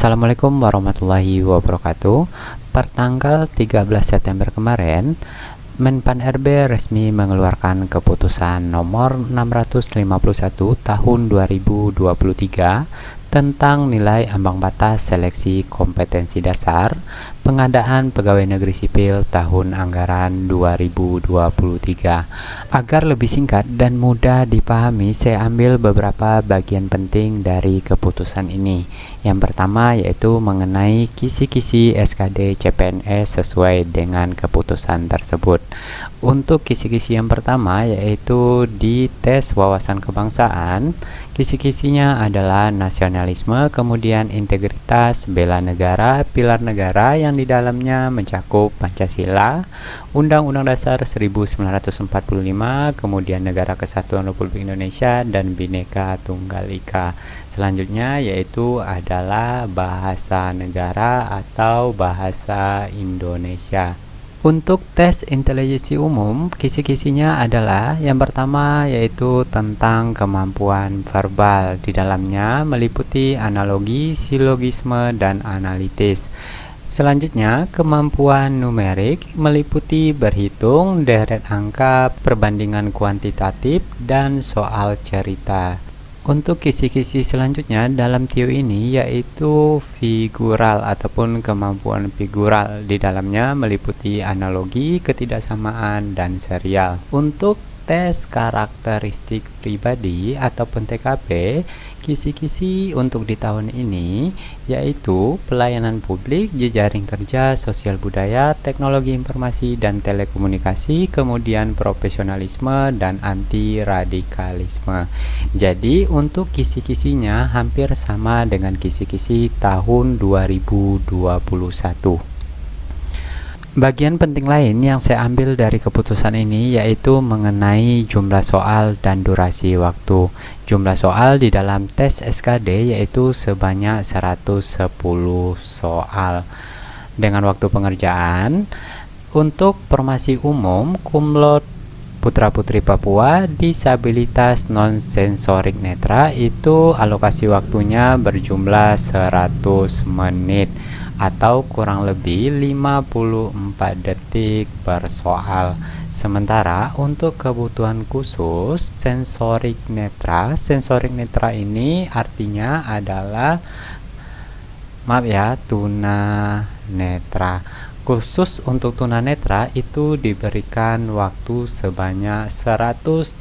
Assalamualaikum warahmatullahi wabarakatuh. Pertanggal 13 September kemarin, Menpan RB resmi mengeluarkan keputusan nomor 651 tahun 2023 tentang nilai ambang batas seleksi kompetensi dasar pengadaan pegawai negeri sipil tahun anggaran 2023. Agar lebih singkat dan mudah dipahami, saya ambil beberapa bagian penting dari keputusan ini. Yang pertama yaitu mengenai kisi-kisi SKD CPNS sesuai dengan keputusan tersebut. Untuk kisi-kisi yang pertama yaitu di tes wawasan kebangsaan, kisi-kisinya adalah nasionalisme, kemudian integritas, bela negara, pilar negara yang di dalamnya mencakup Pancasila, Undang-Undang Dasar 1945, kemudian Negara Kesatuan Republik Indonesia, dan Bhinneka Tunggal Ika. Selanjutnya yaitu adalah bahasa negara atau bahasa Indonesia. Untuk tes intelijensi umum, kisi-kisinya adalah yang pertama yaitu tentang kemampuan verbal. Di dalamnya meliputi analogi, silogisme, dan analitis. Selanjutnya, kemampuan numerik meliputi berhitung, deret angka, perbandingan kuantitatif, dan soal cerita. Untuk kisi-kisi selanjutnya dalam TIO ini yaitu figural ataupun kemampuan figural. Di dalamnya meliputi analogi, ketidaksamaan, dan serial. Untuk tes karakteristik pribadi ataupun TKP, kisi-kisi untuk di tahun ini yaitu pelayanan publik, jejaring kerja, sosial budaya, teknologi informasi dan telekomunikasi, kemudian profesionalisme dan anti radikalisme. Jadi untuk kisi-kisinya hampir sama dengan kisi-kisi tahun 2021. Bagian penting lain yang saya ambil dari keputusan ini yaitu mengenai jumlah soal dan durasi waktu. Jumlah soal di dalam tes SKD yaitu sebanyak 110 soal. Dengan waktu pengerjaan untuk formasi umum cum laude putra-putri Papua disabilitas non-sensorik netra itu alokasi waktunya berjumlah 100 menit atau kurang lebih 54 detik per soal. Sementara untuk kebutuhan khusus sensorik netra ini artinya adalah tunanetra. Khusus untuk tunanetra itu diberikan waktu sebanyak 130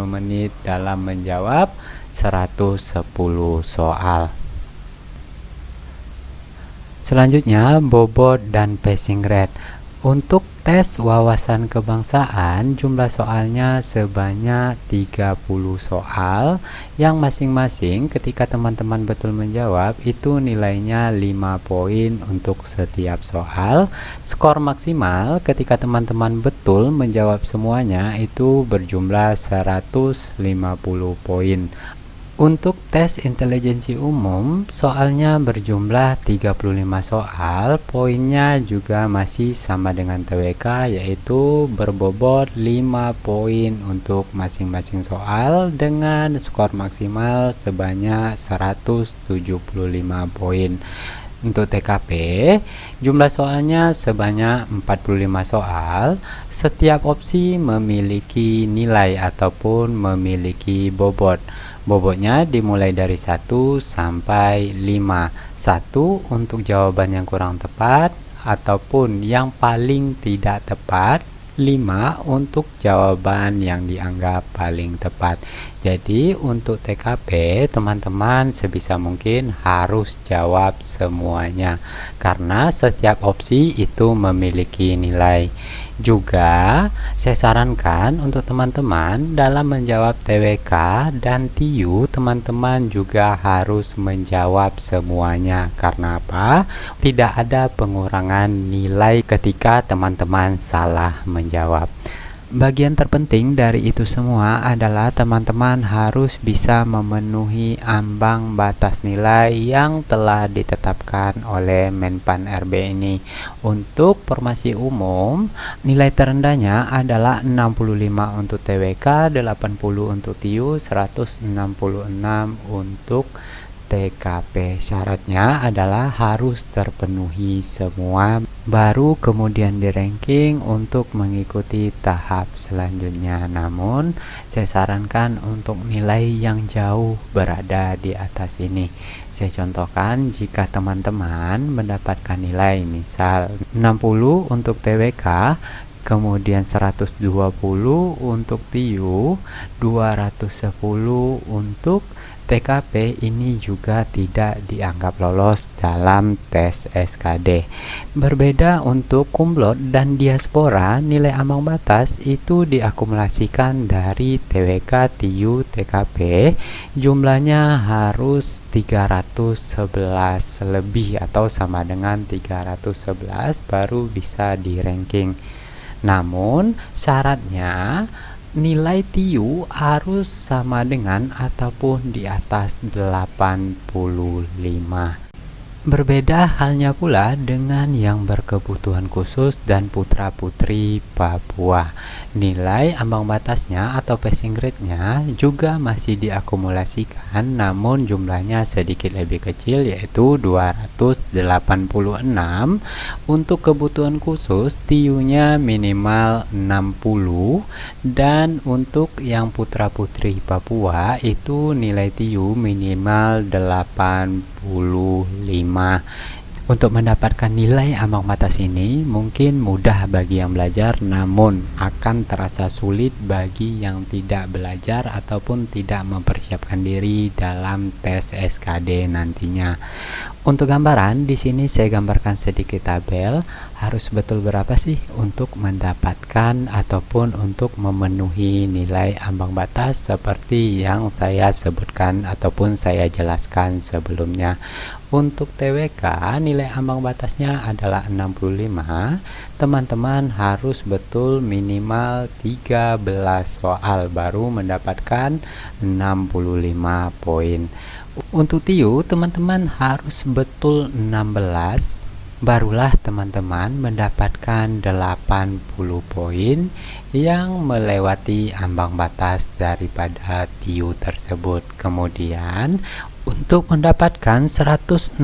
menit dalam menjawab 110 soal. Selanjutnya, bobot dan passing grade. Untuk tes wawasan kebangsaan, jumlah soalnya sebanyak 30 soal, yang masing-masing ketika teman-teman betul menjawab, itu nilainya 5 poin untuk setiap soal. Skor maksimal ketika teman-teman betul menjawab semuanya, itu berjumlah 150 poin. Untuk tes intelijensi umum, soalnya berjumlah 35 soal, poinnya juga masih sama dengan TWK, yaitu berbobot 5 poin untuk masing-masing soal dengan skor maksimal sebanyak 175 poin. Untuk TKP, jumlah soalnya sebanyak 45 soal, setiap opsi memiliki nilai ataupun memiliki bobot. Bobotnya dimulai dari 1 sampai 5. 1 untuk jawaban yang kurang tepat ataupun yang paling tidak tepat. 5 untuk jawaban yang dianggap paling tepat. Jadi untuk TKP teman-teman sebisa mungkin harus jawab semuanya karena setiap opsi itu memiliki nilai. Juga saya sarankan untuk teman-teman dalam menjawab TWK dan TIU, teman-teman juga harus menjawab semuanya. Karena apa? Tidak ada pengurangan nilai ketika teman-teman salah menjawab. Bagian terpenting dari itu semua adalah teman-teman harus bisa memenuhi ambang batas nilai yang telah ditetapkan oleh Menpan RB ini. Untuk formasi umum, nilai terendahnya adalah 65 untuk TWK, 80 untuk TIU, 166 untuk TKP. Syaratnya adalah harus terpenuhi semua, baru kemudian di ranking untuk mengikuti tahap selanjutnya. Namun saya sarankan untuk nilai yang jauh berada di atas ini. Saya contohkan, jika teman-teman mendapatkan nilai misal 60 untuk TWK, kemudian 120 untuk TIU, 210 untuk TKP, ini juga tidak dianggap lolos dalam tes SKD. Berbeda untuk kumlot dan diaspora, nilai ambang batas itu diakumulasikan dari TWK, TIU, TKP. Jumlahnya harus 311 lebih atau sama dengan 311 baru bisa di ranking. Namun syaratnya nilai TIU harus sama dengan ataupun di atas 85. Berbeda halnya pula dengan yang berkebutuhan khusus dan putra-putri Papua. Nilai ambang batasnya atau passing grade-nya juga masih diakumulasikan, namun jumlahnya sedikit lebih kecil, yaitu 286. Untuk kebutuhan khusus, TIU-nya minimal 60, dan untuk yang putra-putri Papua itu nilai TIU minimal 85. Untuk mendapatkan nilai ambang batas ini mungkin mudah bagi yang belajar, namun akan terasa sulit bagi yang tidak belajar ataupun tidak mempersiapkan diri dalam tes SKD nantinya. Untuk gambaran, di sini saya gambarkan sedikit tabel. Harus betul berapa sih untuk mendapatkan ataupun untuk memenuhi nilai ambang batas seperti yang saya sebutkan ataupun saya jelaskan sebelumnya. Untuk TWK, nilai ambang batasnya adalah 65. Teman-teman harus betul minimal 13 soal baru mendapatkan 65 poin. Untuk TIU, teman-teman harus betul 16, barulah teman-teman mendapatkan 80 poin yang melewati ambang batas daripada TIU tersebut. Kemudian untuk mendapatkan 166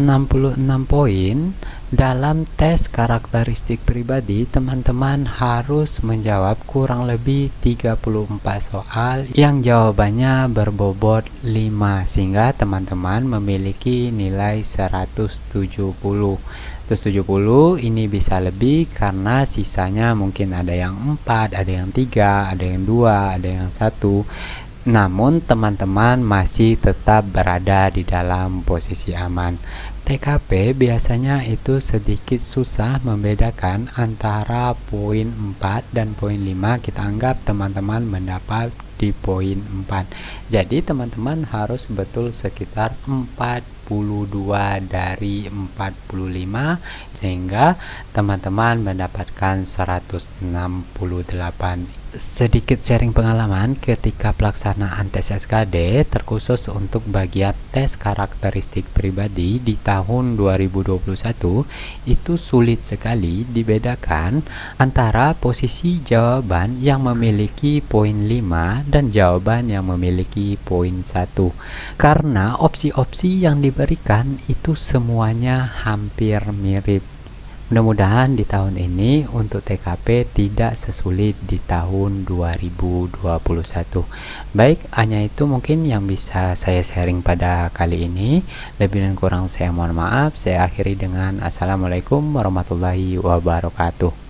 poin dalam tes karakteristik pribadi, teman-teman harus menjawab kurang lebih 34 soal yang jawabannya berbobot 5, sehingga teman-teman memiliki nilai 170. 170 ini bisa lebih karena sisanya mungkin ada yang 4, ada yang 3, ada yang 2, ada yang 1. Namun teman-teman masih tetap berada di dalam posisi aman. TKP biasanya itu sedikit susah membedakan antara poin 4 dan poin 5. Kita anggap teman-teman mendapat di poin 4. Jadi teman-teman harus betul sekitar 42 dari 45 sehingga teman-teman mendapatkan 168. Sedikit sharing pengalaman ketika pelaksanaan tes SKD, terkhusus untuk bagian tes karakteristik pribadi di tahun 2021, itu sulit sekali dibedakan antara posisi jawaban yang memiliki poin 5 dan jawaban yang memiliki poin 1, karena opsi-opsi yang diberikan itu semuanya hampir mirip. Mudah-mudahan di tahun ini untuk TKP tidak sesulit di tahun 2021. Baik, hanya itu mungkin yang bisa saya sharing pada kali ini. Lebih dan kurang saya mohon maaf. Saya akhiri dengan Assalamualaikum warahmatullahi wabarakatuh.